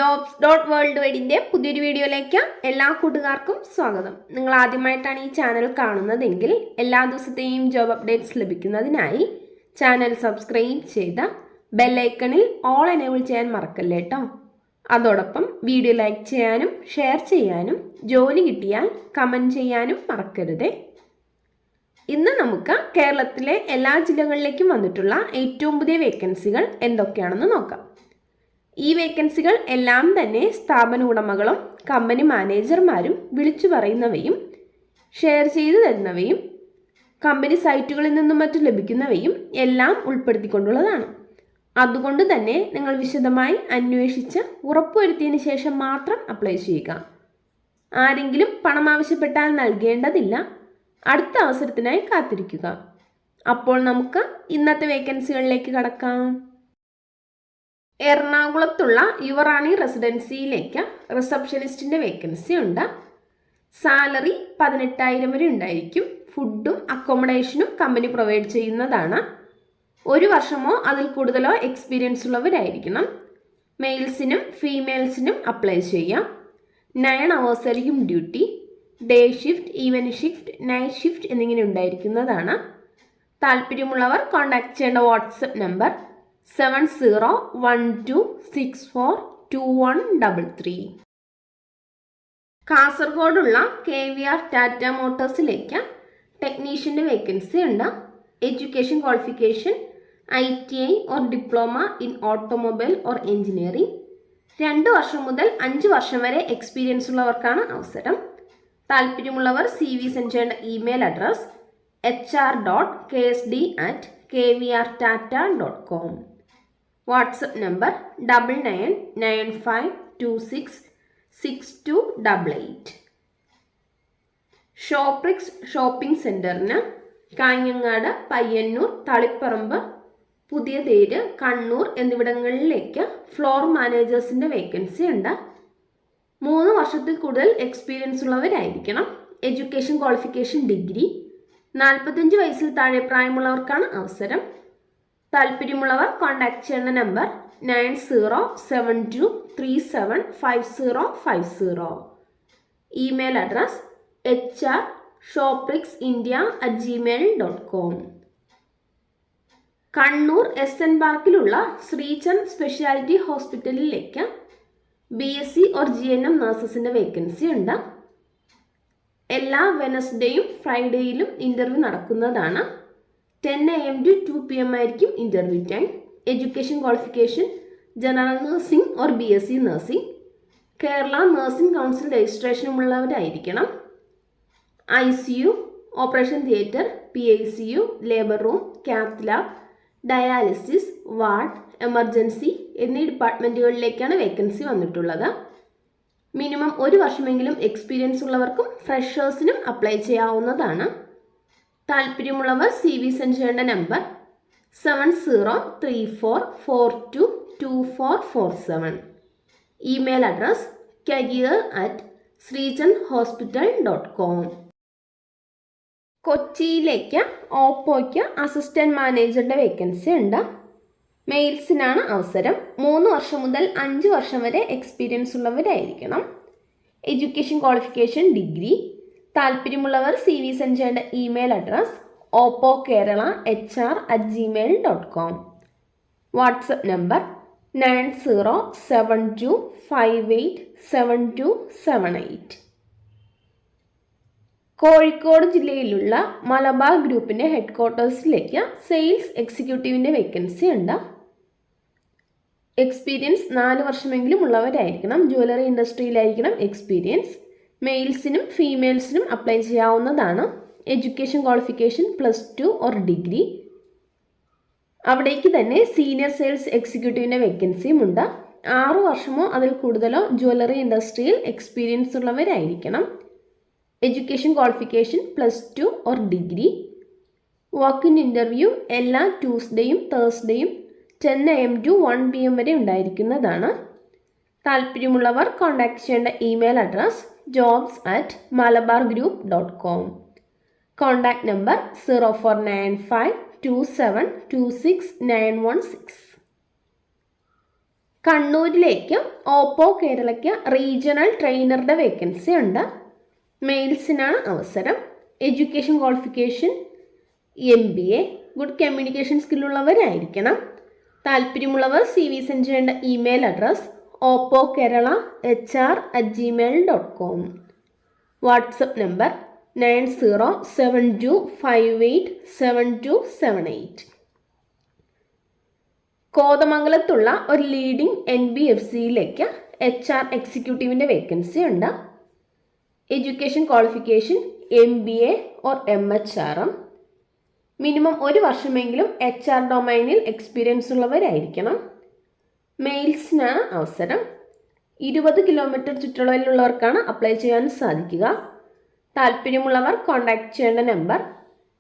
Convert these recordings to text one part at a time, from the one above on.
JOBS.WORLDWIDE പുതിയൊരു വീഡിയോയിലേക്ക് എല്ലാ കൂട്ടുകാർക്കും സ്വാഗതം. നിങ്ങൾ ആദ്യമായിട്ടാണ് ഈ ചാനൽ കാണുന്നതെങ്കിൽ എല്ലാ ദിവസത്തെയും ജോബ് അപ്ഡേറ്റ്സ് ലഭിക്കുന്നതിനായി ചാനൽ സബ്സ്ക്രൈബ് ചെയ്ത് ബെൽ ഐക്കണിൽ ഓൾ എനേബിൾ ചെയ്യാൻ മറക്കല്ലേ കേട്ടോ. അതോടൊപ്പം വീഡിയോ ലൈക്ക് ചെയ്യാനും ഷെയർ ചെയ്യാനും ജോലി കിട്ടിയാൽ കമൻറ്റ് ചെയ്യാനും മറക്കരുതേ. ഇന്ന് നമുക്ക് കേരളത്തിലെ എല്ലാ ജില്ലകളിലേക്കും വന്നിട്ടുള്ള ഏറ്റവും പുതിയ വേക്കൻസികൾ എന്തൊക്കെയാണെന്ന് നോക്കാം. ഈ വേക്കൻസികൾ എല്ലാം തന്നെ സ്ഥാപന ഉടമകളും കമ്പനി മാനേജർമാരും വിളിച്ചു പറയുന്നവയും ഷെയർ ചെയ്തു തരുന്നവയും കമ്പനി സൈറ്റുകളിൽ നിന്നും മറ്റും ലഭിക്കുന്നവയും എല്ലാം ഉൾപ്പെടുത്തിക്കൊണ്ടുള്ളതാണ്. അതുകൊണ്ട് തന്നെ നിങ്ങൾ വിശദമായി അന്വേഷിച്ച് ഉറപ്പുവരുത്തിയതിന് ശേഷം മാത്രം അപ്ലൈ ചെയ്യുക. ആരെങ്കിലും പണം ആവശ്യപ്പെട്ടാൽ നൽകേണ്ടതില്ല. അടുത്ത അവസരത്തിനായി കാത്തിരിക്കുക. അപ്പോൾ നമുക്ക് ഇന്നത്തെ വേക്കൻസികളിലേക്ക് കടക്കാം. എറണാകുളത്തുള്ള യുവറാണി റെസിഡൻസിയിലേക്ക് റിസപ്ഷനിസ്റ്റിൻ്റെ വേക്കൻസി ഉണ്ട്. സാലറി 18,000 വരെ ഉണ്ടായിരിക്കും. ഫുഡും അക്കോമഡേഷനും കമ്പനി പ്രൊവൈഡ് ചെയ്യുന്നതാണ്. 1 വർഷമോ അതിൽ കൂടുതലോ എക്സ്പീരിയൻസ് ഉള്ളവരായിരിക്കണം. മെയിൽസിനും ഫീമെയിൽസിനും അപ്ലൈ ചെയ്യാം. 9 hours ആയിരിക്കും duty. Day shift, evening shift, night shift എന്നിങ്ങനെ ഉണ്ടായിരിക്കുന്നതാണ്. താല്പര്യമുള്ളവർ കോൺടാക്ട് ചെയ്യേണ്ട വാട്സപ്പ് നമ്പർ 7012642133. കാസർഗോഡുള്ള KVR ടാറ്റ മോട്ടോഴ്സിലേക്ക് ടെക്നീഷ്യൻ്റെ വേക്കൻസി ഉണ്ട്. Education qualification ITI or diploma in automobile or engineering. 2 വർഷം മുതൽ 5 വർഷം വരെ എക്സ്പീരിയൻസ് ഉള്ളവർക്കാണ് അവസരം. താല്പര്യമുള്ളവർ CV സെൻഡ് ചെയ്യേണ്ട email address hr.ksd@kvrtata.com. WhatsApp number 9995266288. Shoprix shopping സെൻറ്ററിന് കാഞ്ഞങ്ങാട്, പയ്യന്നൂർ, തളിപ്പറമ്പ്, പുതിയ തേര്, കണ്ണൂർ എന്നിവിടങ്ങളിലേക്ക് ഫ്ലോർ മാനേജേഴ്സിൻ്റെ വേക്കൻസി ഉണ്ട്. 3 വർഷത്തിൽ കൂടുതൽ എക്സ്പീരിയൻസ് ഉള്ളവരായിരിക്കണം. Education qualification degree. 45 വയസ്സിൽ താഴെ പ്രായമുള്ളവർക്കാണ് അവസരം. താല്പര്യമുള്ളവർ കോൺടാക്ട് ചെയ്യുന്ന number 9072375050. Email address hr.shoprixindia@gmail.com. Kannur SN പാർക്കിലുള്ള ശ്രീചന്ദ് സ്പെഷ്യാലിറ്റി ഹോസ്പിറ്റലിലേക്ക് BSc ഓർ GNM നഴ്സസിൻ്റെ വേക്കൻസി ഉണ്ട്. എല്ലാ വെനസ്ഡേയും ഫ്രൈഡേയിലും ഇൻ്റർവ്യൂ നടക്കുന്നതാണ്. 10 AM to 2 PM ആയിരിക്കും interview time. Education qualification general nursing or BSc nursing. Kerala nursing council രജിസ്ട്രേഷനുമുള്ളവരായിരിക്കണം. ICU, operation theatre, PICU, labour room, cath lab, dialysis, ward, emergency എന്നീ ഡിപ്പാർട്ട്മെൻറ്റുകളിലേക്കാണ് vacancy വന്നിട്ടുള്ളത്. Minimum 1 വർഷമെങ്കിലും എക്സ്പീരിയൻസ് ഉള്ളവർക്കും ഫ്രഷേഴ്സിനും അപ്ലൈ ചെയ്യാവുന്നതാണ്. താല്പര്യമുള്ളവർ CV സെൻഡ് ചെയ്യേണ്ട നമ്പർ 7034422447. Email address career@sreechandhospital.com. കൊച്ചിയിലേക്ക് ഓപ്പോയ്ക്ക് അസിസ്റ്റൻറ്റ് മാനേജറുടെ വേക്കൻസി ഉണ്ട്. മെയിൽസിനാണ് അവസരം. 3 വർഷം മുതൽ 5 വർഷം വരെ എക്സ്പീരിയൻസ് ഉള്ളവരായിരിക്കണം. Education qualification degree. താല്പര്യമുള്ളവർ CV സെൻഡ് ചെയ്യേണ്ട email address oppokerala@gmail.com. WhatsApp number 9072587278. Kozhikode ജില്ലയിലുള്ള മലബാർ ഗ്രൂപ്പിൻ്റെ ഹെഡ് ക്വാർട്ടേഴ്സിലേക്ക് സെയിൽസ് എക്സിക്യൂട്ടീവിൻ്റെ വേക്കൻസി ഉണ്ട്. എക്സ്പീരിയൻസ് 4 വർഷമെങ്കിലും ഉള്ളവരായിരിക്കണം. ജ്വല്ലറി ഇൻഡസ്ട്രിയിലായിരിക്കണം എക്സ്പീരിയൻസ്. മെയിൽസിനും ഫീമെയിൽസിനും അപ്ലൈ ചെയ്യാവുന്നതാണ്. Education qualification +2 or degree. അവിടേക്ക് തന്നെ സീനിയർ സെയിൽസ് എക്സിക്യൂട്ടീവിൻ്റെ വേക്കൻസിയും ഉണ്ട്. 6 വർഷമോ അതിൽ കൂടുതലോ ജ്വല്ലറി ഇൻഡസ്ട്രിയിൽ എക്സ്പീരിയൻസ് ഉള്ളവരായിരിക്കണം. Education qualification +2 or degree. Walk in interview എല്ലാ ട്യൂസ്ഡേയും തേഴ്സ്ഡേയും 10 AM to 1 PM വരെ ഉണ്ടായിരിക്കുന്നതാണ്. താല്പര്യമുള്ളവർ കോൺടാക്ട് ചെയ്യേണ്ട email address jobs@malabargroup.com. Contact number 04952726 916. കണ്ണൂരിലേക്ക് ഓപ്പോ കേരളയ്ക്ക് റീജിയണൽ ട്രെയിനറുടെ വേക്കൻസി ഉണ്ട്. മെയിൽസിനാണ് അവസരം. Education qualification MBA, good communication സ്കില്ലുള്ളവരായിരിക്കണം. താല്പര്യമുള്ളവർ CV സെൻഡ് ചെയ്യേണ്ട email address oppokerala@gmail.com. WhatsApp number 9072587278. കോതമംഗലത്തുള്ള ഒരു ലീഡിംഗ് NBFCയിലേക്ക് HR എക്സിക്യൂട്ടീവിൻ്റെ വേക്കൻസി ഉണ്ട്. Education qualification MBA or MHRM. Minimum 1 വർഷമെങ്കിലും HR ഡൊമൈനിൽ എക്സ്പീരിയൻസ് ഉള്ളവരായിരിക്കണം. മെയിൽസിനാണ് അവസരം. 20 കിലോമീറ്റർ ചുറ്റളവിലുള്ളവർക്കാണ് അപ്ലൈ ചെയ്യാൻ സാധിക്കുക. താല്പര്യമുള്ളവർ കോൺടാക്ട് ചെയ്യേണ്ട നമ്പർ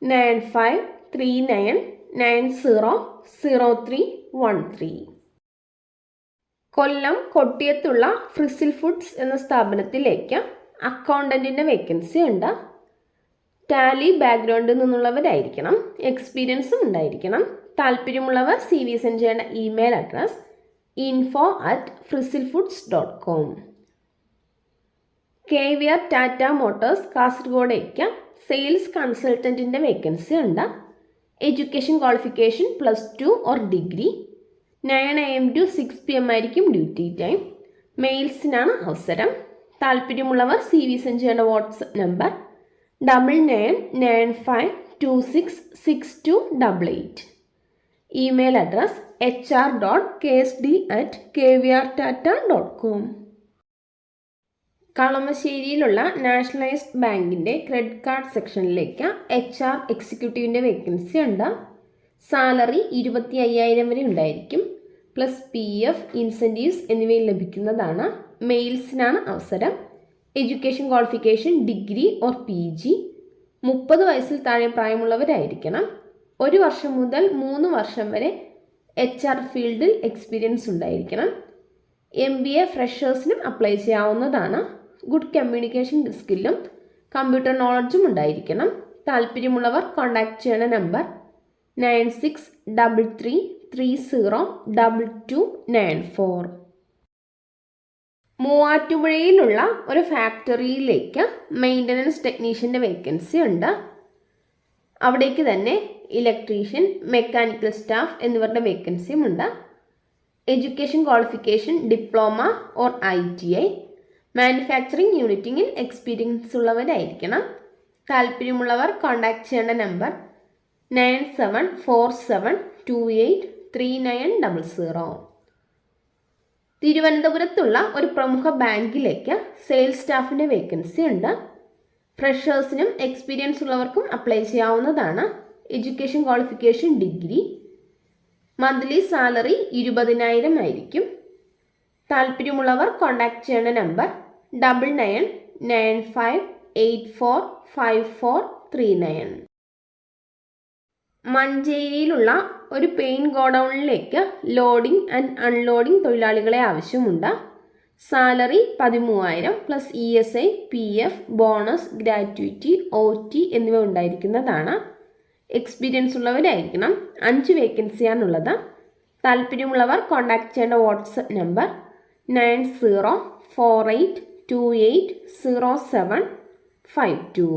9539900313. കൊല്ലം കൊട്ടിയത്തുള്ള ഫ്രിസിൽ ഫുഡ്സ് എന്ന സ്ഥാപനത്തിലേക്ക് അക്കൗണ്ടൻറ്റിൻ്റെ വേക്കൻസി ഉണ്ട്. ടാലി ബാക്ക്ഗ്രൗണ്ടിൽ നിന്നുള്ളവരായിരിക്കണം. എക്സ്പീരിയൻസും ഉണ്ടായിരിക്കണം. താല്പര്യമുള്ളവർ CV സെൻഡ് ചെയ്യേണ്ട email address info@frisilfoods.com. KVR Tata Motors കാസർഗോഡേക്ക് സെയിൽസ് കൺസൾട്ടൻറ്റിൻ്റെ വേക്കൻസി ഉണ്ട്. എഡ്യൂക്കേഷൻ ക്വാളിഫിക്കേഷൻ +2 or ഡിഗ്രി. 9 AM to 6 PM ആയിരിക്കും ഡ്യൂട്ടി ടൈം. മെയിൽസിനാണ് അവസരം. താല്പര്യമുള്ളവർ CV സെൻഡ് ചെയ്യേണ്ട WhatsApp number 9995266288. Email address hr.ksd@kvrtata.com. കളമശ്ശേരിയിലുള്ള നാഷണലൈസ്ഡ് ബാങ്കിൻ്റെ ക്രെഡിറ്റ് കാർഡ് സെക്ഷനിലേക്ക് HR എക്സിക്യൂട്ടീവിൻ്റെ വേക്കൻസി ഉണ്ട്. സാലറി 25,000 വരെ ഉണ്ടായിരിക്കും. പ്ലസ് PF, ഇൻസെൻറ്റീവ്സ് എന്നിവയിൽ ലഭിക്കുന്നതാണ്. മെയിൽസിനാണ് അവസരം. Education qualification degree or PG. 30 വയസ്സിൽ താഴെ പ്രായമുള്ളവരായിരിക്കണം. 1 വർഷം മുതൽ 3 വർഷം വരെ HR ഫീൽഡിൽ എക്സ്പീരിയൻസ് ഉണ്ടായിരിക്കണം. MBA ഫ്രഷേഴ്സിനും അപ്ലൈ ചെയ്യാവുന്നതാണ്. ഗുഡ് കമ്മ്യൂണിക്കേഷൻ സ്കില്ലും കമ്പ്യൂട്ടർ നോളജും ഉണ്ടായിരിക്കണം. താല്പര്യമുള്ളവർ കോൺടാക്ട് ചെയ്യേണ്ട നമ്പർ 9633302294. മൂവാറ്റുപുഴയിലുള്ള ഒരു ഫാക്ടറിയിലേക്ക് മെയിൻ്റനൻസ് ടെക്നീഷ്യൻ്റെ വേക്കൻസി ഉണ്ട്. അവിടേക്ക് തന്നെ ഇലക്ട്രീഷ്യൻ, മെക്കാനിക്കൽ സ്റ്റാഫ് എന്നിവരുടെ വേക്കൻസിയും ഉണ്ട്. Education qualification diploma or ITI. Manufacturing യൂണിറ്റിങ്ങിൽ എക്സ്പീരിയൻസ് ഉള്ളവരായിരിക്കണം. താല്പര്യമുള്ളവർ കോൺടാക്ട് ചെയ്യേണ്ട നമ്പർ 9747283900. തിരുവനന്തപുരത്തുള്ള ഒരു പ്രമുഖ ബാങ്കിലേക്ക് സെയിൽസ് സ്റ്റാഫിൻ്റെ വേക്കൻസി ഉണ്ട്. ഫ്രഷേഴ്സിനും എക്സ്പീരിയൻസ് ഉള്ളവർക്കും അപ്ലൈ ചെയ്യാവുന്നതാണ്. Education qualification degree. Monthly salary 20,000 ആയിരിക്കും. താല്പര്യമുള്ളവർ കോൺടാക്ട് ചെയ്യേണ്ട നമ്പർ 9995845439. മഞ്ചേരിയിലുള്ള ഒരു പെയിൻറ് ഗോഡൗണിലേക്ക് ലോഡിംഗ് ആൻഡ് അൺലോഡിംഗ് തൊഴിലാളികളെ ആവശ്യമുണ്ട്. Salary 13,000 plus ESI, PF, bonus, gratuity, OT എന്നിവ ഉണ്ടായിരിക്കുന്നതാണ്. എക്സ്പീരിയൻസ് ഉള്ളവരായിരിക്കണം. 5 വേക്കൻസിയാണുള്ളത്. താല്പര്യമുള്ളവർ കോൺടാക്ട് ചെയ്യേണ്ട വാട്സപ്പ് നമ്പർ 9048280752.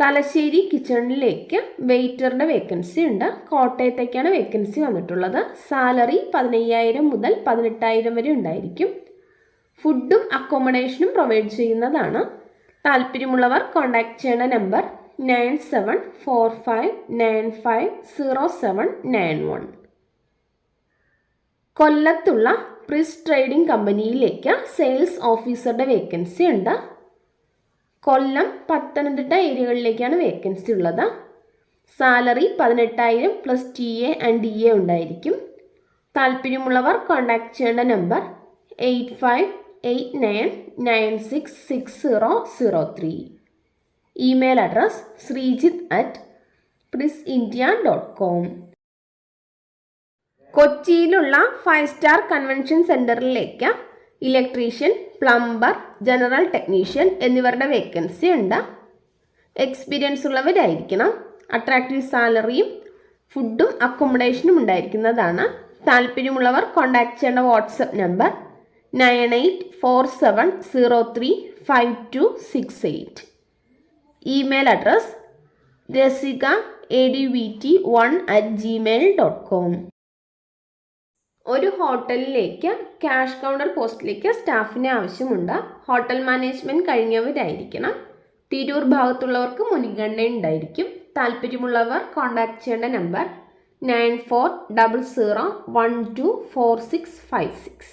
തലശ്ശേരി കിച്ചണിലേക്ക് വെയിറ്ററുടെ വേക്കൻസി ഉണ്ട്. കോട്ടയത്തേക്കാണ് വേക്കൻസി വന്നിട്ടുള്ളത്. സാലറി 15,000 മുതൽ 18,000 വരെ ഉണ്ടായിരിക്കും. ഫുഡും അക്കോമഡേഷനും പ്രൊവൈഡ് ചെയ്യുന്നതാണ്. താല്പര്യമുള്ളവർ കോൺടാക്ട് ചെയ്യേണ്ട നമ്പർ 9745950791. കൊല്ലത്തുള്ള പ്രിസ് ട്രേഡിംഗ് കമ്പനിയിലേക്ക് സെയിൽസ് ഓഫീസറുടെ വേക്കൻസി ഉണ്ട്. കൊല്ലം, പത്തനംതിട്ട ഏരിയകളിലേക്കാണ് വേക്കൻസി ഉള്ളത്. Salary 18,000 plus TA and DA ഉണ്ടായിരിക്കും. താല്പര്യമുള്ളവർ കോൺടാക്ട് ചെയ്യേണ്ട നമ്പർ 8589966003. Email address srijit@prisindia.com. കൊച്ചിയിലുള്ള 5 സ്റ്റാർ കൺവെൻഷൻ സെൻറ്ററിലേക്ക് ഇലക്ട്രീഷ്യൻ, പ്ലംബർ, ജനറൽ ടെക്നീഷ്യൻ എന്നിവരുടെ വേക്കൻസി ഉണ്ട്. എക്സ്പീരിയൻസ് ഉള്ളവരായിരിക്കണം. അട്രാക്റ്റീവ് സാലറിയും ഫുഡും അക്കോമഡേഷനും ഉണ്ടായിരിക്കുന്നതാണ്. താല്പര്യമുള്ളവർ കോൺടാക്ട് ചെയ്യേണ്ട WhatsApp number 9847035268. Email address rasika@advt1@gmail.com. ഒരു ഹോട്ടലിലേക്ക് ക്യാഷ് കൗണ്ടർ പോസ്റ്റിലേക്ക് സ്റ്റാഫിനെ ആവശ്യമുണ്ട്. ഹോട്ടൽ മാനേജ്മെൻറ്റ് കഴിഞ്ഞവരായിരിക്കണം. തിരൂർ ഭാഗത്തുള്ളവർക്ക് മുൻഗണന ഉണ്ടായിരിക്കും. താല്പര്യമുള്ളവർ കോൺടാക്ട് ചെയ്യേണ്ട നമ്പർ 9400124656.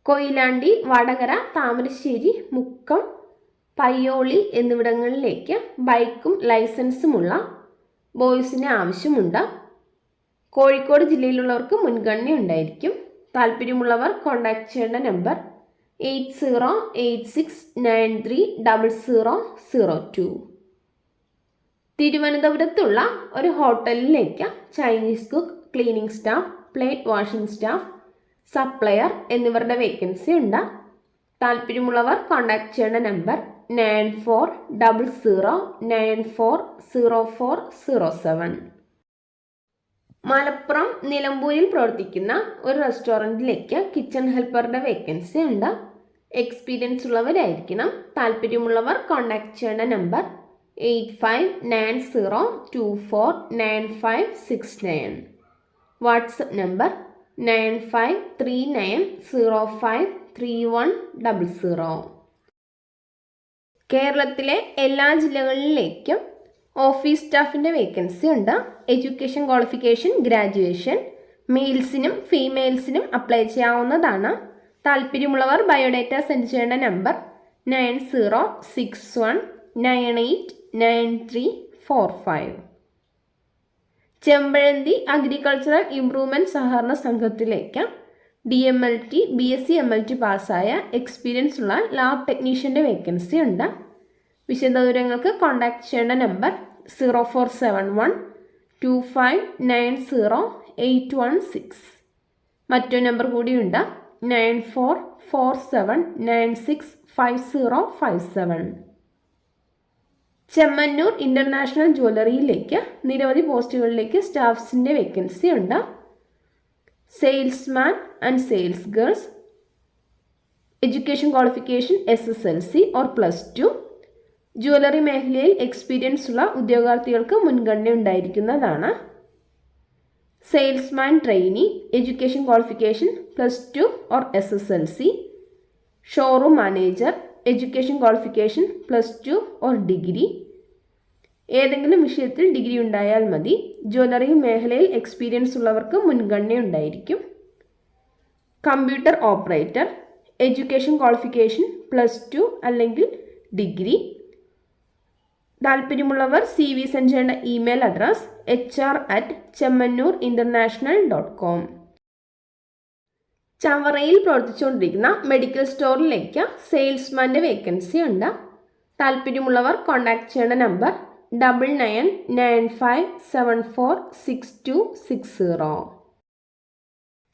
കൊയിലാണ്ടി, വടകര, താമരശ്ശേരി, മുക്കം, പയ്യോളി എന്നിവിടങ്ങളിലേക്ക് ബൈക്കും ലൈസൻസുമുള്ള ബോയ്സിനെ ആവശ്യമുണ്ട്. കോഴിക്കോട് ജില്ലയിലുള്ളവർക്ക് മുൻഗണന ഉണ്ടായിരിക്കും. താല്പര്യമുള്ളവർ കോൺടാക്ട് ചെയ്യേണ്ട നമ്പർ 8086930002. തിരുവനന്തപുരത്തുള്ള ഒരു ഹോട്ടലിലേക്ക് Chinese cook, cleaning staff, plate washing staff, supplier എന്നിവരുടെ വേക്കൻസി ഉണ്ട്. താല്പര്യമുള്ളവർ കോൺടാക്ട് ചെയ്യേണ്ട നമ്പർ 9400940407. മലപ്പുറം നിലമ്പൂരിൽ പ്രവർത്തിക്കുന്ന ഒരു റെസ്റ്റോറൻറ്റിലേക്ക് കിച്ചൺ ഹെൽപ്പറുടെ വേക്കൻസി ഉണ്ട്. എക്സ്പീരിയൻസ് ഉള്ളവരായിരിക്കണം. താല്പര്യമുള്ളവർ കോൺടാക്ട് ചെയ്യേണ്ട നമ്പർ 8590249569. WhatsApp number 9539053100. കേരളത്തിലെ എല്ലാ ജില്ലകളിലേക്കും ഓഫീസ് സ്റ്റാഫിൻ്റെ വേക്കൻസി ഉണ്ട്. Education qualification graduation. മെയിൽസിനും ഫീമെയിൽസിനും അപ്ലൈ ചെയ്യാവുന്നതാണ്. താല്പര്യമുള്ളവർ ബയോഡേറ്റ സെൻഡ് ചെയ്യേണ്ട നമ്പർ 9061989345. ചെമ്പഴന്തി അഗ്രികൾച്ചറൽ ഇംപ്രൂവ്മെൻറ്റ് സഹകരണ സംഘത്തിലേക്ക് DMLT, BSc MLT പാസ്സായ എക്സ്പീരിയൻസ് ഉള്ള ലാബ് ടെക്നീഷ്യൻ്റെ വേക്കൻസി ഉണ്ട്. വിശദവിവരങ്ങൾക്ക് കോൺടാക്ട് ചെയ്യേണ്ട നമ്പർ 047125900816. മറ്റൊരു നമ്പർ കൂടിയുണ്ട് 9447965057. ചെമ്മന്നൂർ ഇൻ്റർനാഷണൽ ജ്വല്ലറിയിലേക്ക് നിരവധി പോസ്റ്റുകളിലേക്ക് സ്റ്റാഫ്സിൻ്റെ വേക്കൻസി ഉണ്ട്. Salesman and sales girls. Education qualification SSLC or +2. Jewellery മേഖലയിൽ എക്സ്പീരിയൻസ് ഉള്ള ഉദ്യോഗാർത്ഥികൾക്ക് മുൻഗണന ഉണ്ടായിരിക്കുന്നതാണ്. Salesman trainee. Education qualification +2 or SSLC. Showroom manager. Education qualification +2 or degree. ഏതെങ്കിലും വിഷയത്തിൽ ഡിഗ്രി ഉണ്ടായാൽ മതി. ജ്വല്ലറി മേഖലയിൽ എക്സ്പീരിയൻസ് ഉള്ളവർക്ക് മുൻഗണന ഉണ്ടായിരിക്കും. Computer operator. എഡ്യൂക്കേഷൻ ക്വാളിഫിക്കേഷൻ +2 അല്ലെങ്കിൽ ഡിഗ്രി. താല്പര്യമുള്ളവർ CV സെൻഡ് ചെയ്യേണ്ട ഇമെയിൽ അഡ്രസ് hr@chemannoorinternational.com. ചവറയിൽ പ്രവർത്തിച്ചുകൊണ്ടിരിക്കുന്ന മെഡിക്കൽ സ്റ്റോറിലേക്ക് സെയിൽസ്മാൻ്റെ വേക്കൻസി ഉണ്ട്. താല്പര്യമുള്ളവർ കോൺടാക്ട് ചെയ്യേണ്ട നമ്പർ 9995746260.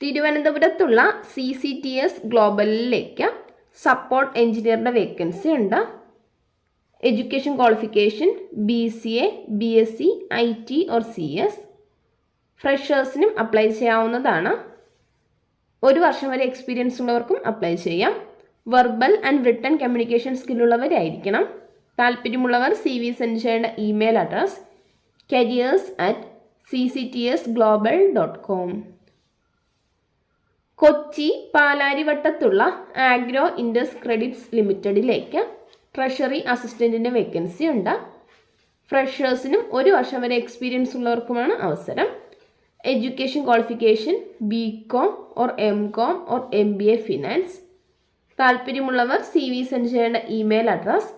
തിരുവനന്തപുരത്തുള്ള CCTS ഗ്ലോബലിലേക്ക് സപ്പോർട്ട് എഞ്ചിനീയറുടെ വേക്കൻസി ഉണ്ട്. Education qualification BCA, BSc, IT or CS. ഫ്രഷേഴ്സിനും അപ്ലൈ ചെയ്യാവുന്നതാണ്. 1 വർഷം വരെ എക്സ്പീരിയൻസ് ഉള്ളവർക്കും അപ്ലൈ ചെയ്യാം. വെർബൽ ആൻഡ് റിട്ടൺ കമ്മ്യൂണിക്കേഷൻ സ്കില്ലുള്ളവരായിരിക്കണം. താല്പര്യമുള്ളവർ CV സെൻഡ് ചെയ്യേണ്ട ഇമെയിൽ അഡ്രസ് careers@cctsglobal.com. കൊച്ചി പാലാരിവട്ടത്തുള്ള ആഗ്രോ ഇൻഡസ് ക്രെഡിറ്റ്സ് ലിമിറ്റഡിലേക്ക് ട്രഷറി അസിസ്റ്റൻറ്റിൻ്റെ വേക്കൻസി ഉണ്ട്. ഫ്രഷേഴ്സിനും 1 വർഷം വരെ എക്സ്പീരിയൻസ് ഉള്ളവർക്കുമാണ് അവസരം. Education qualification BCom or MCom or MBA finance. താല്പര്യമുള്ളവർ CV സെൻഡ് ചെയ്യേണ്ട email address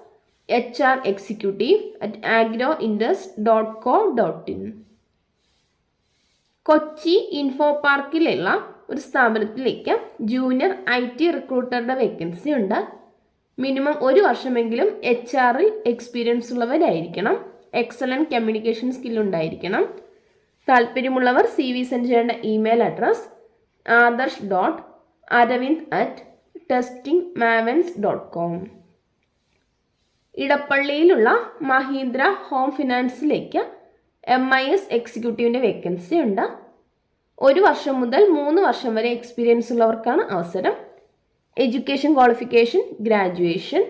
hrexecutive@agroindus.co.in. Kochi Info പാർക്കിലുള്ള ഒരു സ്ഥാപനത്തിലേക്ക് ജൂനിയർ IT റിക്രൂട്ടറുടെ വേക്കൻസി ഉണ്ട്. മിനിമം 1 വർഷമെങ്കിലും HRൽ എക്സ്പീരിയൻസ് ഉള്ളവരായിരിക്കണം. എക്സലൻറ്റ് കമ്മ്യൂണിക്കേഷൻ സ്കില്ലുണ്ടായിരിക്കണം. താല്പര്യമുള്ളവർ CV സെൻഡ് ചെയ്യേണ്ട ഇമെയിൽ അഡ്രസ് adarsh.aravind@testingmavens.com. ഇടപ്പള്ളിയിലുള്ള മഹീന്ദ്ര ഹോം ഫിനാൻസിലേക്ക് MIS എക്സിക്യൂട്ടീവിൻ്റെ വേക്കൻസി ഉണ്ട്. 1 വർഷം മുതൽ 3 വർഷം വരെ എക്സ്പീരിയൻസ് ഉള്ളവർക്കാണ് അവസരം. Education qualification graduation.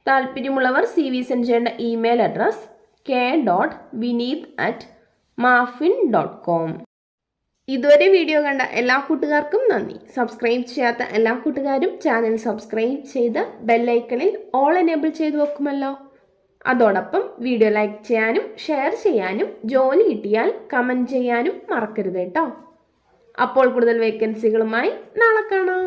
താല്പര്യമുള്ളവർ CV സെൻഡ് ചെയ്യേണ്ട ഇമെയിൽ അഡ്രസ് k.vineet@marfin.com. ഇതുവരെ വീഡിയോ കണ്ട എല്ലാ കൂട്ടുകാർക്കും നന്ദി. സബ്സ്ക്രൈബ് ചെയ്യാത്ത എല്ലാ കൂട്ടുകാരും ചാനൽ സബ്സ്ക്രൈബ് ചെയ്ത് ബെല്ലൈക്കണിൽ ഓൾ എനേബിൾ ചെയ്ത് വെക്കുമല്ലോ. അതോടൊപ്പം വീഡിയോ ലൈക്ക് ചെയ്യാനും ഷെയർ ചെയ്യാനും ജോലി കിട്ടിയാൽ കമൻറ്റ് ചെയ്യാനും മറക്കരുത് കേട്ടോ. അപ്പോൾ കൂടുതൽ വേക്കൻസികളുമായി നാളെ കാണാം.